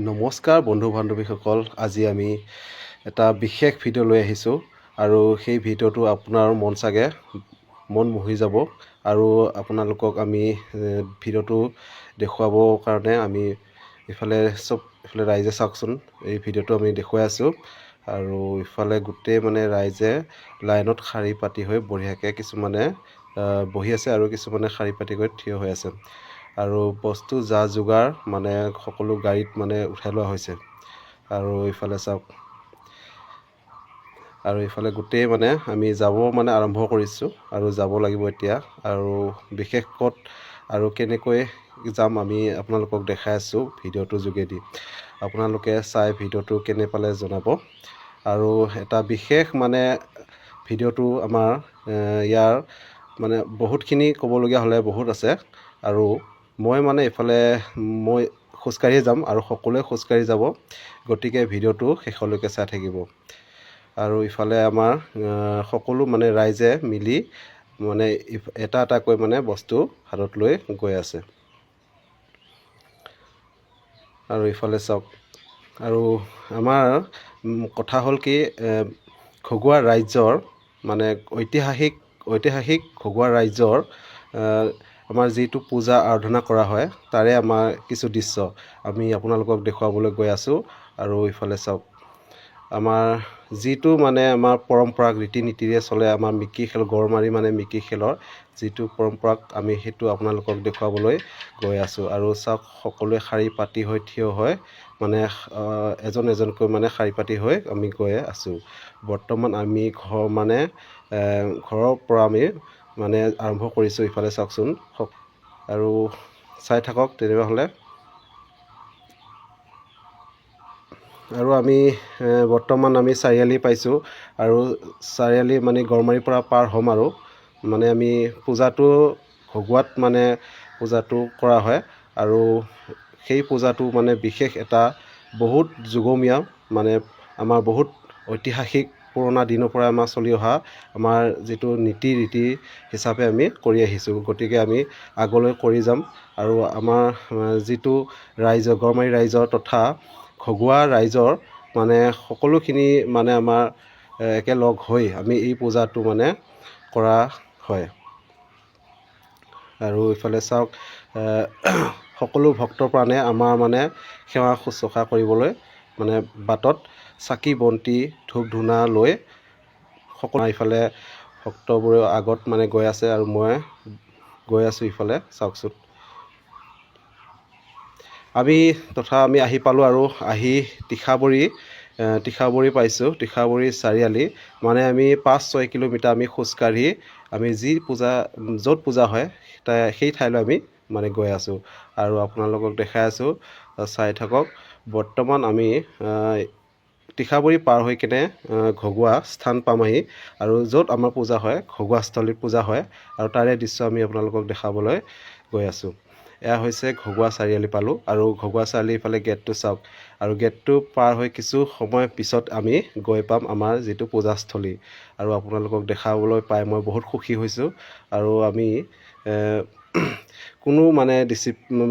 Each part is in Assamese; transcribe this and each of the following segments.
নমস্কাৰ বন্ধু বান্ধৱীসকল, আজি আমি এটা বিশেষ ভিডিঅ' লৈ আহিছোঁ আৰু সেই ভিডিঅ'টো আপোনাৰ মন মোহি যাব আৰু আপোনালোকক আমি ভিডিঅ'টো দেখুৱাবৰ কাৰণে আমি ইফালে ৰাইজে চাওকচোন, এই ভিডিঅ'টো আমি দেখুৱাই আছোঁ আৰু ইফালে গোটেই ৰাইজে লাইনত শাৰী পাতি হৈ বঢ়িয়াকৈ কিছুমানে বহি আছে আৰু কিছুমানে শাৰী পাতি হৈ থিয় হৈ আছে আৰু বস্তু যা যোগাৰ সকলো গাড়ীত উঠাই লোৱা হৈছে আৰু ইফালে চাওক আৰু ইফালে গোটেই আমি যাব আৰম্ভ কৰিছোঁ আৰু যাব লাগিব এতিয়া আৰু বিশেষত আৰু কেনেকৈ যাম আমি আপোনালোকক দেখাই আছোঁ ভিডিঅ'টোৰ যোগেদি। আপোনালোকে চাই ভিডিঅ'টো কেনে পালে জনাব আৰু এটা বিশেষ ভিডিঅ'টো আমাৰ ইয়াৰ বহুতখিনি ক'বলগীয়া হ'লে বহুত আছে আৰু মই ইফালে মই খোজকাঢ়িয়ে যাম আৰু সকলোৱে খোজকাঢ়ি যাব, গতিকে ভিডিঅ'টো শেষলৈকে চাই থাকিব আৰু ইফালে আমাৰ সকলো ৰাইজে মিলি এটা এটাকৈ বস্তু হাতত লৈ গৈ আছে আৰু ইফালে চাওক আৰু আমাৰ কথা হ'ল কি ঘগুৱা ৰাইজৰ ঐতিহাসিক ঘগুৱা ৰাইজৰ আমাৰ যিটো পূজা আৰাধনা কৰা হয় তাৰে আমাৰ কিছু দৃশ্য আমি আপোনালোকক দেখুৱাবলৈ গৈ আছোঁ আৰু ইফালে চাওক আমাৰ যিটো আমাৰ পৰম্পৰা ৰীতি নীতিৰে চলে আমাৰ মিকি খেল গড় মাৰি মিকি খেলৰ যিটো পৰম্পৰাক আমি সেইটো আপোনালোকক দেখুৱাবলৈ গৈ আছোঁ আৰু চাওক সকলোৱে শাৰী পাতি হৈ থিয় হৈ এজন এজনকৈ শাৰী পাতি হৈ আমি গৈ আছোঁ। বৰ্তমান আমি ঘৰৰ পৰা আমি আৰম্ভ কৰিছোঁ। ইফালে চাওকচোন আৰু চাই থাকক তেনেকুৱা হ'লে আৰু আমি বৰ্তমান আমি চাৰিআলি পাইছোঁ আৰু চাৰিআলি গড়মাৰিৰ পৰা পাৰ হ'ম আৰু আমি পূজাটো ঘগুৱাত পূজাটো কৰা হয় আৰু সেই পূজাটো বিশেষ এটা বহুত যুগমীয়া আমাৰ বহুত ঐতিহাসিক পুৰণা দিনৰ পৰা আমাৰ চলি অহা আমাৰ যিটো নীতি ৰীতি হিচাপে আমি কৰি আহিছোঁ, গতিকে আমি আগলৈ কৰি যাম আৰু আমাৰ যিটো গড়মাৰি ৰাইজৰ তথা ঘগুৱা ৰাইজৰ সকলোখিনি আমাৰ একেলগ হৈ আমি এই পূজাটো কৰা হয় আৰু ইফালে চাওক সকলো ভক্তৰ প্ৰাণে আমাৰ সেৱা শুশ্ৰূষা কৰিবলৈ বাটত চাকি বন্তি ধূপ ধূনা লৈ সকলো ইফালে ভক্তবোৰে আগত গৈ আছে আৰু মই গৈ আছোঁ ইফালে চাওকচোন। আমি আহি পালোঁ আৰু আহি তীখাবৰী পাইছোঁ। তীখাবৰী চাৰিআলি আমি 5-6 কিলোমিটাৰ আমি খোজকাঢ়ি আমি য'ত পূজা হয় সেই ঠাইলৈ আমি গৈ আছোঁ আৰু আপোনালোকক দেখাই আছোঁ, চাই থাকক। বৰ্তমান আমি তীখাবৰী পাৰ হৈ কেনে ঘগুৱা স্থান পামহি আৰু য'ত আমাৰ পূজা হয় ঘগুৱাস্থলীত পূজা হয় আৰু তাৰে দৃশ্য আমি আপোনালোকক দেখাবলৈ গৈ আছোঁ। এয়া হৈছে ঘগুৱা চাৰিআলি পালোঁ আৰু ঘগুৱা চাৰিআলি ইফালে গেটটো চাওক আৰু গেটটো পাৰ হৈ কিছু সময় পিছত আমি গৈ পাম আমাৰ যিটো পূজাস্থলী আৰু আপোনালোকক দেখাবলৈ পাই মই বহুত সুখী হৈছোঁ আৰু আমি কোনো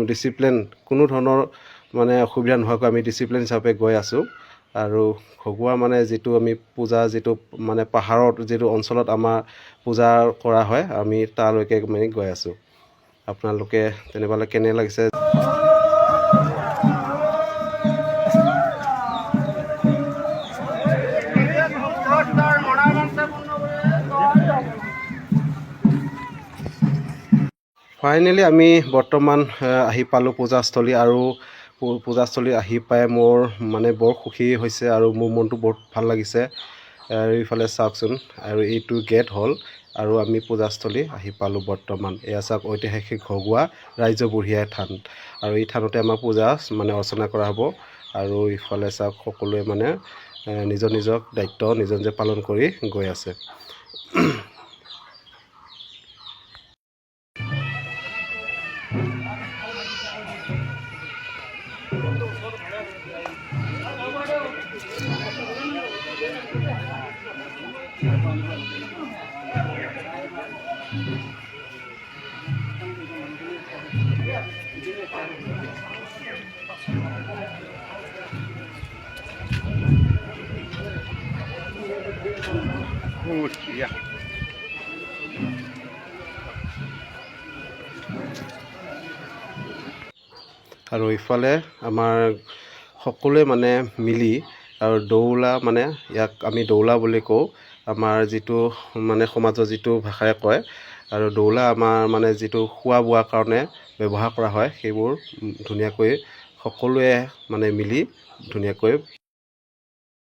ডিচিপ্লিন কোনো ধৰণৰ অসুবিধা নোহোৱাকৈ আমি ডিচিপ্লিন হিচাপে গৈ আছোঁ আৰু ঘগুৱা যিটো আমি পূজা যিটো পাহাৰত যিটো অঞ্চলত আমাৰ পূজা কৰা হয় আমি তালৈকে গৈ আছোঁ। আপোনালোকে তেনেকুৱালৈ কেনে লাগিছে ফাইনেলি আমি বৰ্তমান আহি পালোঁ পূজাস্থলী আৰু পূজাস্থলী আহি পাই মোৰ বৰ সুখী হৈছে আৰু মোৰ মনটো বহুত ভাল লাগিছে আৰু ইফালে চাওকচোন আৰু এইটো গেট হ'ল আৰু আমি পূজাস্থলী আহি পালোঁ বৰ্তমান। এয়া চাওক ঐতিহাসিক ঘগুৱা ৰাইজবুঢ়ীয়াই থান আৰু এই থানতে আমাৰ পূজা অৰ্চনা কৰা হ'ব আৰু ইফালে চাওক সকলোৱে নিজৰ দায়িত্ব নিজে পালন কৰি গৈ আছে। আৰু ইফালে আমাৰ সকলোৱে মানে মিলি আৰু দৌলা মানে ইয়াক আমি দৌলা বুলি কওঁ, আমাৰ যিটো মানে সমাজৰ যিটো ভাষাৰে কয়। আৰু দৌলা আমাৰ মানে যিটো খোৱা বোৱাৰ কাৰণে ব্যৱহাৰ কৰা হয়, সেইবোৰ ধুনীয়াকৈ সকলোৱে মানে মিলি ধুনীয়াকৈ